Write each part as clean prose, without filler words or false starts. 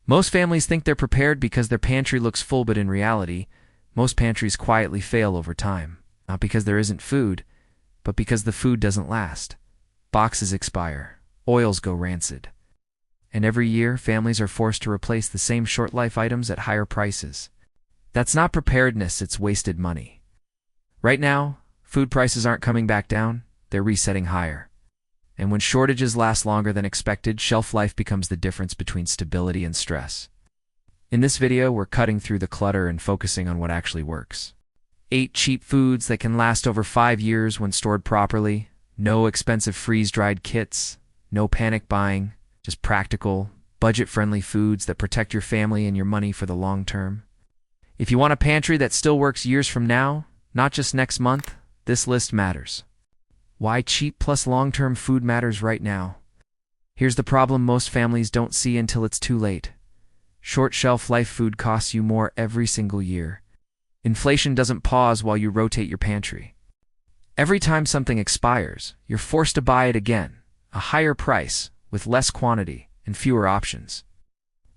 Most families think they're prepared because their pantry looks full, but in reality, most pantries quietly fail over time. Not because there isn't food, but because the food doesn't last. Boxes expire, oils go rancid. And every year, families are forced to replace the same short-life items at higher prices. That's not preparedness, it's wasted money. Right now, food prices aren't coming back down, they're resetting higher. And when shortages last longer than expected, shelf life becomes the difference between stability and stress. In this video, we're cutting through the clutter and focusing on what actually works. 8 cheap foods that can last over 5 years when stored properly. No expensive freeze-dried kits. No panic buying. Just practical, budget-friendly foods that protect your family and your money for the long term. If you want a pantry that still works years from now, not just next month, this list matters. Why cheap plus long-term food matters right now. Here's the problem most families don't see until it's too late. Short shelf life food costs you more every single year. Inflation doesn't pause while you rotate your pantry. Every time something expires, you're forced to buy it again, a higher price, with less quantity and fewer options.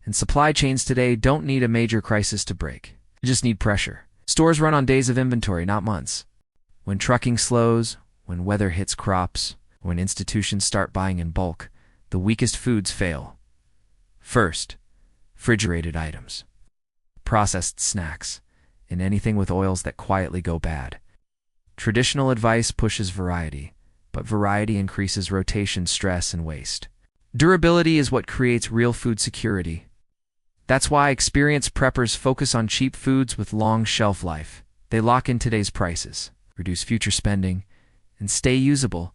And supply chains today don't need a major crisis to break. They just need pressure. Stores run on days of inventory, not months. When trucking slows, when weather hits crops, when institutions start buying in bulk, the weakest foods fail. First, refrigerated items, processed snacks, and anything with oils that quietly go bad. Traditional advice pushes variety, but variety increases rotation, stress, and waste. Durability is what creates real food security. That's why experienced preppers focus on cheap foods with long shelf life. They lock in today's prices, reduce future spending, and stay usable,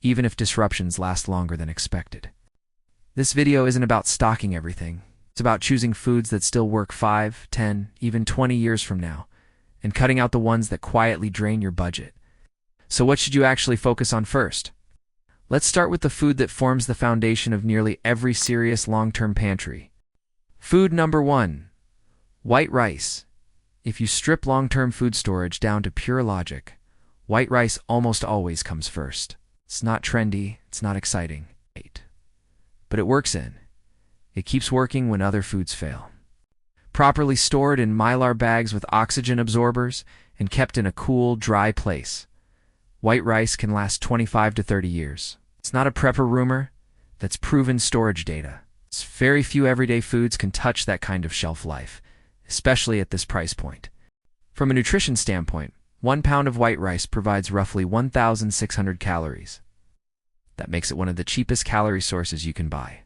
even if disruptions last longer than expected. This video isn't about stocking everything. It's about choosing foods that still work 5, 10, even 20 years from now, and cutting out the ones that quietly drain your budget. So what should you actually focus on first? Let's start with the food that forms the foundation of nearly every serious long-term pantry. Food number 1, white rice. If you strip long-term food storage down to pure logic, white rice almost always comes first. It's not trendy, it's not exciting, but it works in. It keeps working when other foods fail. Properly stored in Mylar bags with oxygen absorbers and kept in a cool, dry place, white rice can last 25 to 30 years. It's not a prepper rumor, that's proven storage data. Very few everyday foods can touch that kind of shelf life, especially at this price point. From a nutrition standpoint, 1 pound of white rice provides roughly 1,600 calories. That makes it one of the cheapest calorie sources you can buy.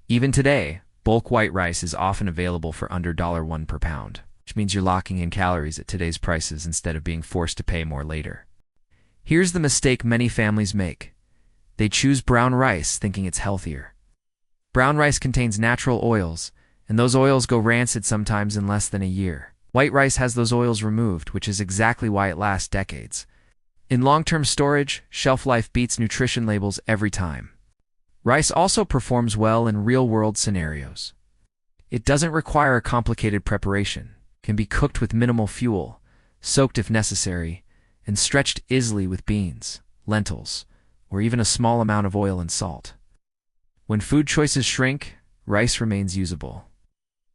Even today, bulk white rice is often available for under $1 per pound, which means you're locking in calories at today's prices instead of being forced to pay more later. Here's the mistake many families make. They choose brown rice thinking it's healthier. Brown rice contains natural oils, and those oils go rancid sometimes in less than a year. White rice has those oils removed, which is exactly why it lasts decades. In long-term storage, shelf life beats nutrition labels every time. Rice also performs well in real-world scenarios. It doesn't require a complicated preparation, can be cooked with minimal fuel, soaked if necessary, and stretched easily with beans, lentils, or even a small amount of oil and salt. When food choices shrink, rice remains usable.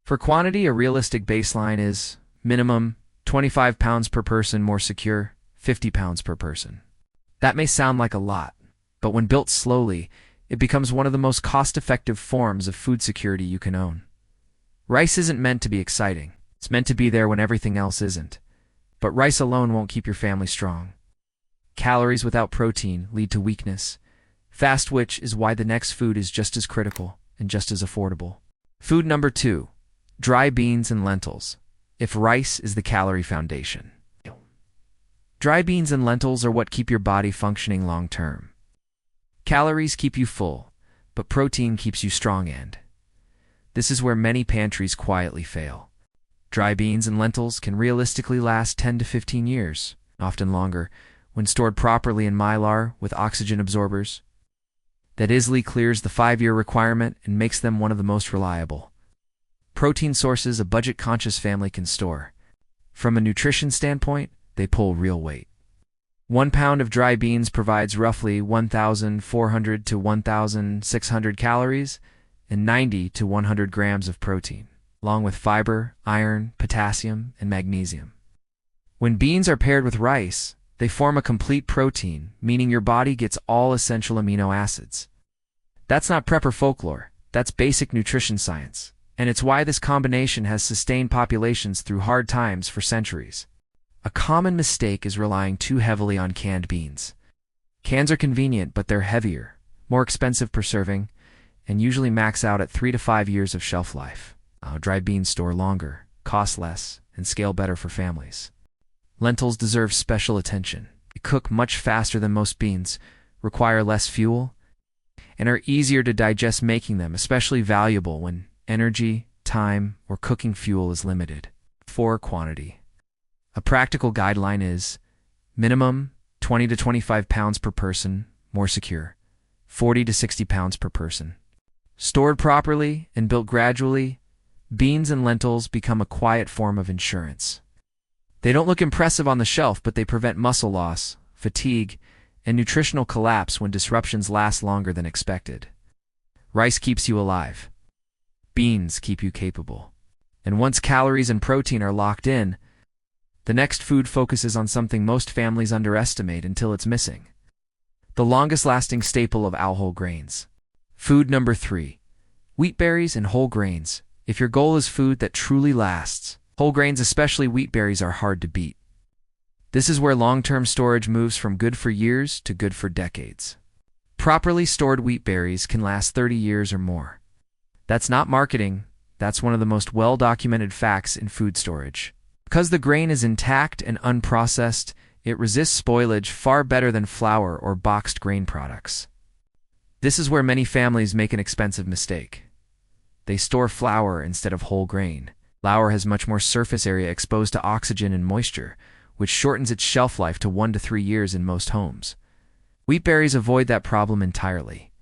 For quantity, a realistic baseline is minimum 25 pounds per person, more secure 50 pounds per person. That may sound like a lot, but when built slowly, it becomes one of the most cost-effective forms of food security you can own. Rice isn't meant to be exciting. It's meant to be there when everything else isn't. But rice alone won't keep your family strong. Calories without protein lead to weakness, fast, which is why the next food is just as critical and just as affordable. Food number 2, dry beans and lentils. If rice is the calorie foundation, dry beans and lentils are what keep your body functioning long-term. Calories keep you full, but protein keeps you strong, and this is where many pantries quietly fail. Dry beans and lentils can realistically last 10 to 15 years, often longer, when stored properly in Mylar with oxygen absorbers. That easily clears the 5-year requirement and makes them one of the most reliable protein sources a budget-conscious family can store. From a nutrition standpoint, they pull real weight. 1 pound of dry beans provides roughly 1,400 to 1,600 calories, and 90 to 100 grams of protein, along with fiber, iron, potassium, and magnesium. When beans are paired with rice, they form a complete protein, meaning your body gets all essential amino acids. That's not prepper folklore, that's basic nutrition science, and it's why this combination has sustained populations through hard times for centuries. A common mistake is relying too heavily on canned beans. Cans are convenient, but they're heavier, more expensive per serving, and usually max out at 3 to 5 years of shelf life. Dried beans store longer, cost less, and scale better for families. Lentils deserve special attention. They cook much faster than most beans, require less fuel, and are easier to digest, making them especially valuable when energy, time, or cooking fuel is limited. 4. Quantity. A practical guideline is minimum 20 to 25 pounds per person, more secure, 40 to 60 pounds per person. Stored properly and built gradually, beans and lentils become a quiet form of insurance. They don't look impressive on the shelf, but they prevent muscle loss, fatigue, and nutritional collapse when disruptions last longer than expected. Rice keeps you alive. Beans keep you capable. And once calories and protein are locked in, the next food focuses on something most families underestimate until it's missing: the longest-lasting staple of all whole grains. Food number 3. Wheat berries and whole grains. If your goal is food that truly lasts, whole grains, especially wheat berries, are hard to beat. This is where long-term storage moves from good for years to good for decades. Properly stored wheat berries can last 30 years or more. That's not marketing, that's one of the most well-documented facts in food storage. Because the grain is intact and unprocessed, it resists spoilage far better than flour or boxed grain products. This is where many families make an expensive mistake. They store flour instead of whole grain. Flour has much more surface area exposed to oxygen and moisture, which shortens its shelf life to 1 to 3 years in most homes. Wheat berries avoid that problem entirely.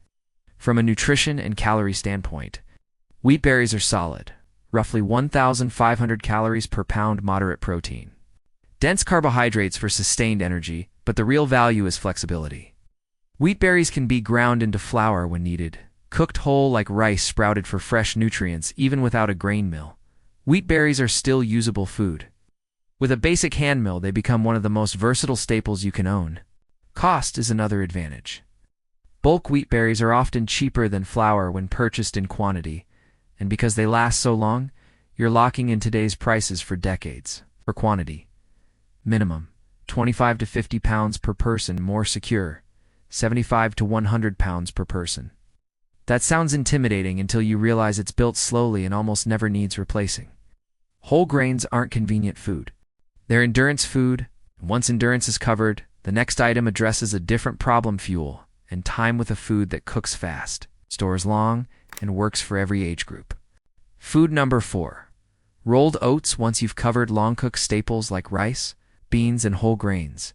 From a nutrition and calorie standpoint, wheat berries are solid, roughly 1,500 calories per pound, moderate protein. Dense carbohydrates for sustained energy, but the real value is flexibility. Wheat berries can be ground into flour when needed, cooked whole like rice, sprouted for fresh nutrients even without a grain mill. Wheat berries are still usable food. With a basic hand mill, they become one of the most versatile staples you can own. Cost is another advantage. Bulk wheat berries are often cheaper than flour when purchased in quantity, and because they last so long, you're locking in today's prices for decades. For quantity, minimum 25 to 50 pounds per person, more secure 75 to 100 pounds per person. That sounds intimidating until you realize it's built slowly and almost never needs replacing. Whole grains aren't convenient food. They're endurance food. Once endurance is covered, the next item addresses a different problem: fuel and time with a food that cooks fast, stores long, and works for every age group. Food number 4. Rolled oats. Once you've covered long-cooked staples like rice, beans, and whole grains,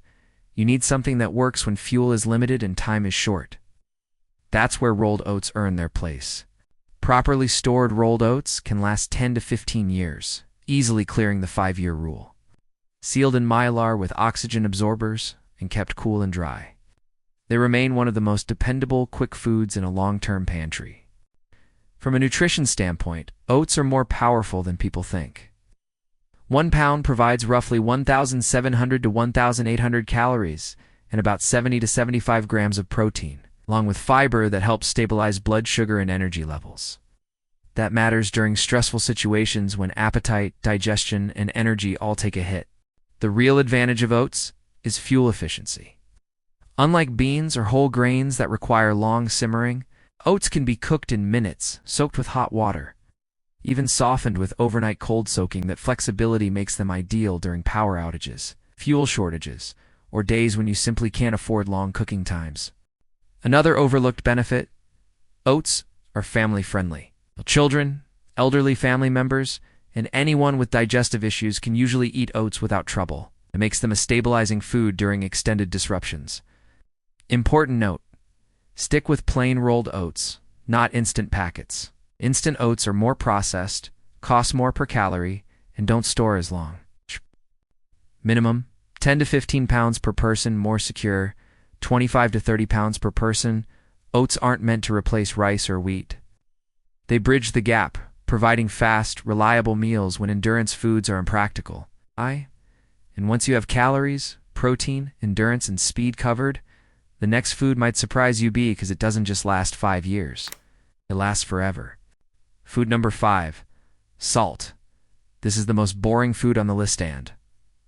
you need something that works when fuel is limited and time is short. That's where rolled oats earn their place. Properly stored rolled oats can last 10 to 15 years, easily clearing the 5-year rule. Sealed in mylar with oxygen absorbers and kept cool and dry, they remain one of the most dependable, quick foods in a long-term pantry. From a nutrition standpoint, oats are more powerful than people think. 1 pound provides roughly 1,700 to 1,800 calories and about 70 to 75 grams of protein, along with fiber that helps stabilize blood sugar and energy levels. That matters during stressful situations when appetite, digestion, and energy all take a hit. The real advantage of oats is fuel efficiency. Unlike beans or whole grains that require long simmering, oats can be cooked in minutes, soaked with hot water, even softened with overnight cold soaking. That flexibility makes them ideal during power outages, fuel shortages, or days when you simply can't afford long cooking times. Another overlooked benefit: oats are family-friendly. Children, elderly family members, and anyone with digestive issues can usually eat oats without trouble. It makes them a stabilizing food during extended disruptions. Important note: stick with plain rolled oats, not instant packets. Instant oats are more processed, cost more per calorie, and don't store as long. Minimum 10 to 15 pounds per person, more secure 25 to 30 pounds per person. Oats aren't meant to replace rice or wheat. They bridge the gap, providing fast, reliable meals when endurance foods are impractical. And once you have calories, protein, endurance, and speed covered, the next food might surprise you because it doesn't just last 5 years. It lasts forever. Food number 5, salt. This is the most boring food on the list and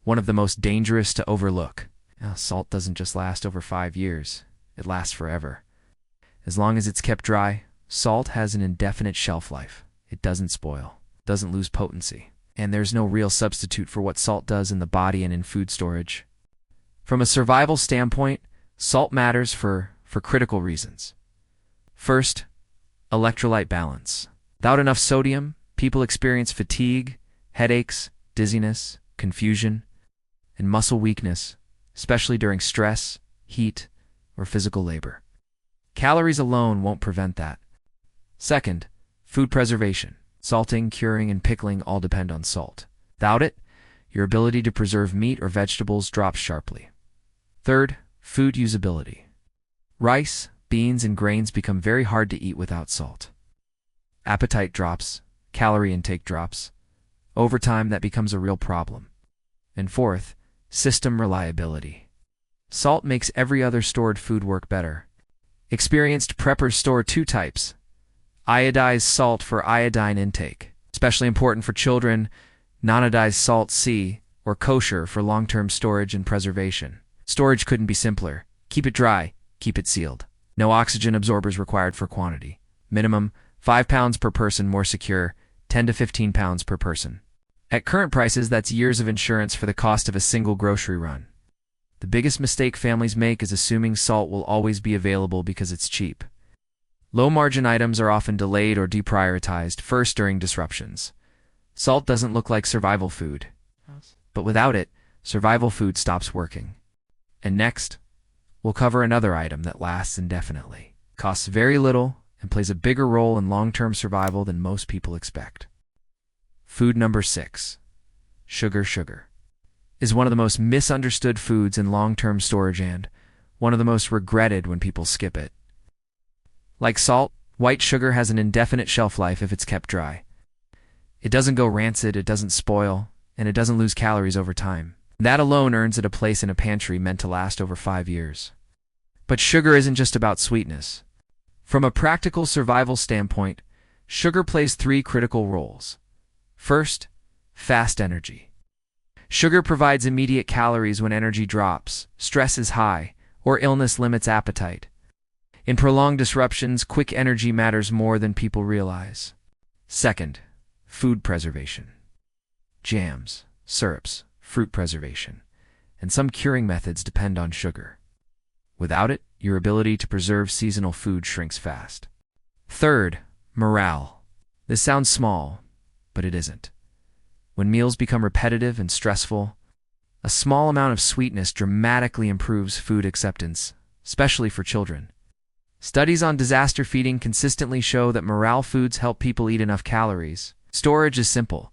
one of the most dangerous to overlook. Now, salt doesn't just last over 5 years. It lasts forever. As long as it's kept dry, salt has an indefinite shelf life. It doesn't spoil, doesn't lose potency, and there's no real substitute for what salt does in the body and in food storage. From a survival standpoint, salt matters for critical reasons. First, electrolyte balance. Without enough sodium, people experience fatigue, headaches, dizziness, confusion, and muscle weakness, especially during stress, heat, or physical labor. Calories alone won't prevent that. Second, food preservation. Salting, curing, and pickling all depend on salt. Without it, your ability to preserve meat or vegetables drops sharply. Third, food usability. Rice, beans, and grains become very hard to eat without salt. Appetite drops, calorie intake drops. Over time, that becomes a real problem. And fourth, system reliability. Salt makes every other stored food work better. Experienced preppers store 2 types. Iodized salt for iodine intake, especially important for children, non-iodized salt C, or kosher for long-term storage and preservation. Storage couldn't be simpler. Keep it dry, keep it sealed. No oxygen absorbers required for quantity. Minimum 5 pounds per person, more secure, 10 to 15 pounds per person. At current prices, that's years of insurance for the cost of a single grocery run. The biggest mistake families make is assuming salt will always be available because it's cheap. Low-margin items are often delayed or deprioritized first during disruptions. Salt doesn't look like survival food, but without it, survival food stops working. And next, we'll cover another item that lasts indefinitely, costs very little, and plays a bigger role in long-term survival than most people expect. Food number 6, sugar. Sugar is one of the most misunderstood foods in long-term storage and one of the most regretted when people skip it. Like salt, white sugar has an indefinite shelf life if it's kept dry. It doesn't go rancid, it doesn't spoil, and it doesn't lose calories over time. That alone earns it a place in a pantry meant to last over 5 years. But sugar isn't just about sweetness. From a practical survival standpoint, sugar plays 3 critical roles. First, fast energy. Sugar provides immediate calories when energy drops, stress is high, or illness limits appetite. In prolonged disruptions, quick energy matters more than people realize. Second, food preservation. Jams, syrups, fruit preservation, and some curing methods depend on sugar. Without it, your ability to preserve seasonal food shrinks fast. Third, morale. This sounds small, but it isn't. When meals become repetitive and stressful, a small amount of sweetness dramatically improves food acceptance, especially for children. Studies on disaster feeding consistently show that morale foods help people eat enough calories. Storage is simple.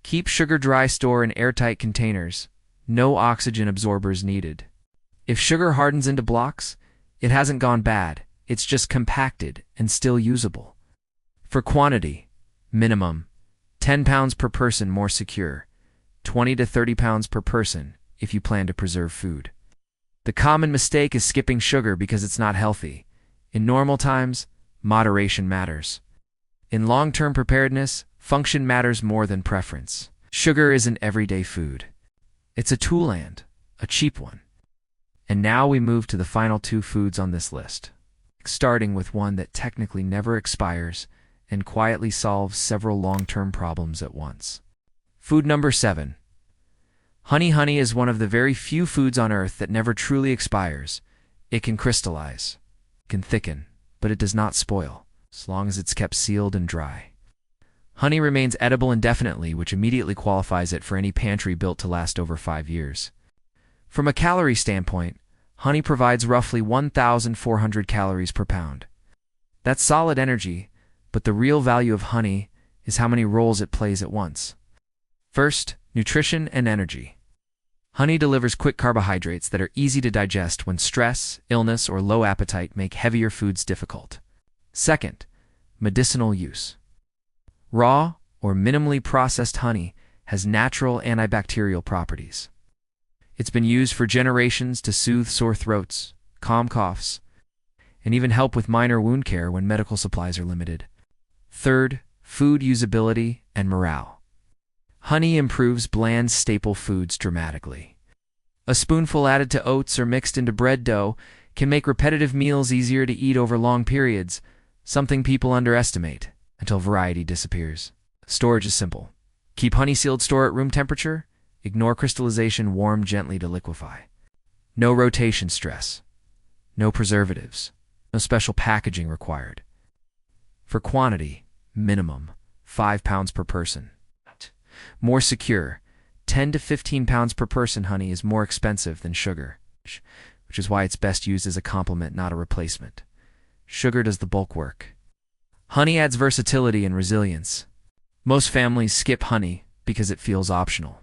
Keep sugar dry, store in airtight containers. No oxygen absorbers needed. If sugar hardens into blocks, it hasn't gone bad. It's just compacted and still usable. For quantity, minimum 10 pounds per person, more secure, 20 to 30 pounds per person if you plan to preserve food. The common mistake is skipping sugar because it's not healthy. In normal times, moderation matters. In long-term preparedness, function matters more than preference. Sugar is an everyday food. It's a tool and a cheap one. And now we move to the final 2 foods on this list, starting with one that technically never expires and quietly solves several long-term problems at once. Food number 7. Honey. Honey is one of the very few foods on Earth that never truly expires. It can crystallize, can thicken, but it does not spoil, as long as it's kept sealed and dry. Honey remains edible indefinitely, which immediately qualifies it for any pantry built to last over 5 years. From a calorie standpoint, honey provides roughly 1,400 calories per pound. That's solid energy, but the real value of honey is how many roles it plays at once. First, nutrition and energy. Honey delivers quick carbohydrates that are easy to digest when stress, illness, or low appetite make heavier foods difficult. Second, medicinal use. Raw or minimally processed honey has natural antibacterial properties. It's been used for generations to soothe sore throats, calm coughs, and even help with minor wound care when medical supplies are limited. Third, food usability and morale. Honey improves bland staple foods dramatically. A spoonful added to oats or mixed into bread dough can make repetitive meals easier to eat over long periods, something people underestimate until variety disappears. Storage is simple. Keep honey sealed store at room temperature. Ignore crystallization, warm gently to liquefy. No rotation stress. No preservatives. No special packaging required. For quantity, minimum 5 pounds per person. More secure, 10 to 15 pounds per person. Honey is more expensive than sugar, which is why it's best used as a complement, not a replacement. Sugar does the bulk work. Honey adds versatility and resilience. Most families skip honey because it feels optional.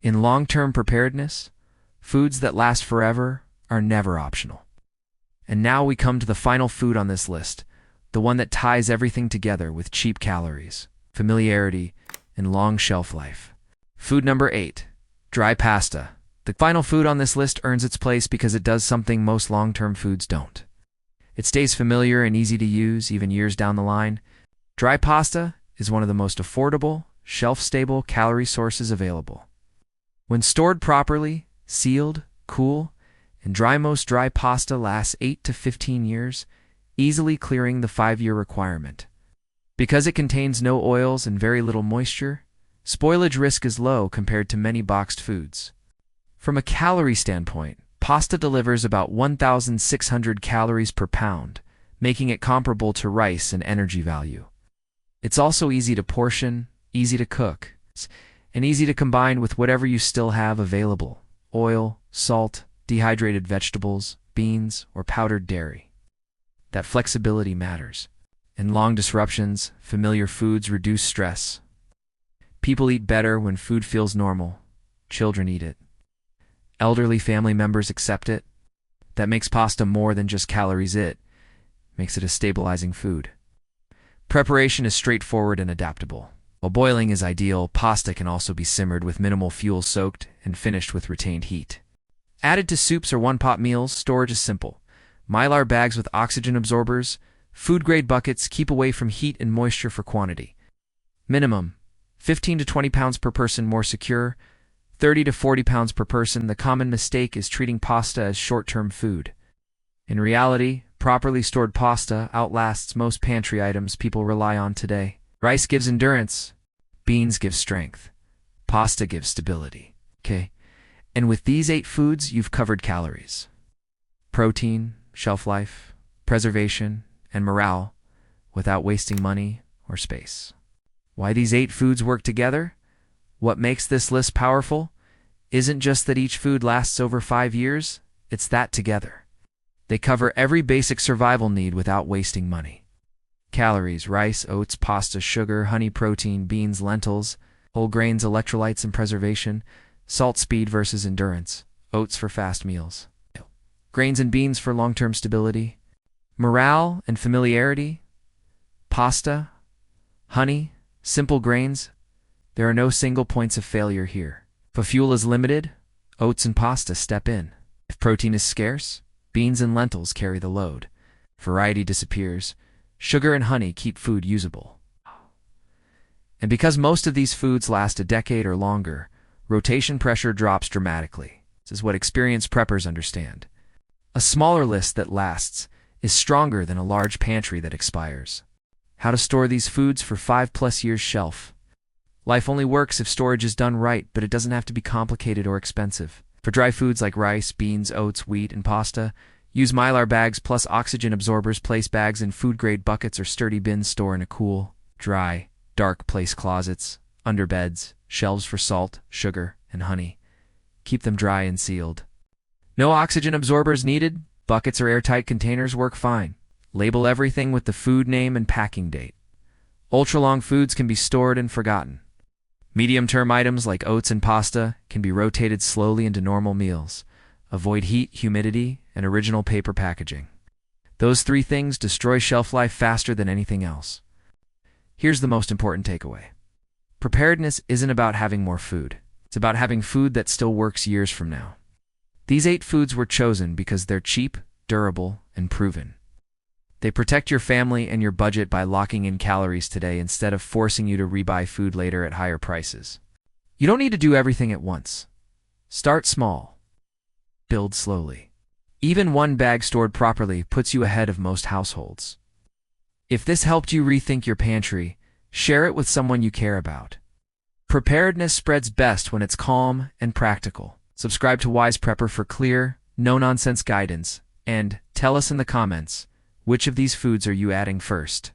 In long-term preparedness, foods that last forever are never optional. And now we come to the final food on this list, the one that ties everything together with cheap calories, familiarity, and long shelf life. Food number 8, dry pasta. The final food on this list earns its place because it does something most long-term foods don't. It stays familiar and easy to use even years down the line. Dry pasta is one of the most affordable, shelf-stable calorie sources available. When stored properly, sealed, cool, and dry, most dry pasta lasts 8 to 15 years, easily clearing the 5-year requirement. Because it contains no oils and very little moisture, spoilage risk is low compared to many boxed foods. From a calorie standpoint, pasta delivers about 1,600 calories per pound, making it comparable to rice in energy value. It's also easy to portion, easy to cook, and easy to combine with whatever you still have available: oil, salt, dehydrated vegetables, beans, or powdered dairy. That flexibility matters. In long disruptions, familiar foods reduce stress. People eat better when food feels normal. Children eat it. Elderly family members accept it. That makes pasta more than just calories. It makes it a stabilizing food. Preparation is straightforward and adaptable. While boiling is ideal, pasta can also be simmered with minimal fuel, soaked and finished with retained heat. Added to soups or one-pot meals, storage is simple. Mylar bags with oxygen absorbers, food-grade buckets keep away from heat and moisture for quantity. Minimum 15 to 20 pounds per person, more secure 30 to 40 pounds per person. The common mistake is treating pasta as short-term food. In reality, properly stored pasta outlasts most pantry items people rely on today. Rice gives endurance, beans give strength, pasta gives stability. Okay? And with these 8 foods, you've covered calories, protein, shelf life, preservation, and morale without wasting money or space. Why these 8 foods work together? What makes this list powerful isn't just that each food lasts over 5 years, it's that together they cover every basic survival need without wasting money. Calories: rice, oats, pasta, sugar, honey, protein, beans, lentils, whole grains, electrolytes, and preservation. Salt, speed versus endurance. Oats for fast meals. Grains and beans for long-term stability. Morale and familiarity. Pasta, honey, simple grains. There are no single points of failure here. If fuel is limited, oats and pasta step in. If protein is scarce, beans and lentils carry the load. Variety disappears. Sugar and honey keep food usable. And because most of these foods last a decade or longer, rotation pressure drops dramatically. This is what experienced preppers understand. A smaller list that lasts is stronger than a large pantry that expires. How to store these foods for 5+ years shelf. Life only works if storage is done right, but it doesn't have to be complicated or expensive. For dry foods like rice, beans, oats, wheat, and pasta, use Mylar bags plus oxygen absorbers. Place bags in food-grade buckets or sturdy bins. Store in a cool, dry, dark place: closets, under beds, shelves for salt, sugar, and honey. Keep them dry and sealed. No oxygen absorbers needed. Buckets or airtight containers work fine. Label everything with the food name and packing date. Ultra-long foods can be stored and forgotten. Medium-term items like oats and pasta can be rotated slowly into normal meals. Avoid heat, humidity, and original paper packaging. Those 3 things destroy shelf life faster than anything else. Here's the most important takeaway. Preparedness isn't about having more food. It's about having food that still works years from now. These 8 foods were chosen because they're cheap, durable, and proven. They protect your family and your budget by locking in calories today instead of forcing you to rebuy food later at higher prices. You don't need to do everything at once. Start small. Build slowly. Even one bag stored properly puts you ahead of most households. If this helped you rethink your pantry, share it with someone you care about. Preparedness spreads best when it's calm and practical. Subscribe to Wise Prepper for clear, no-nonsense guidance, and tell us in the comments, which of these foods are you adding first?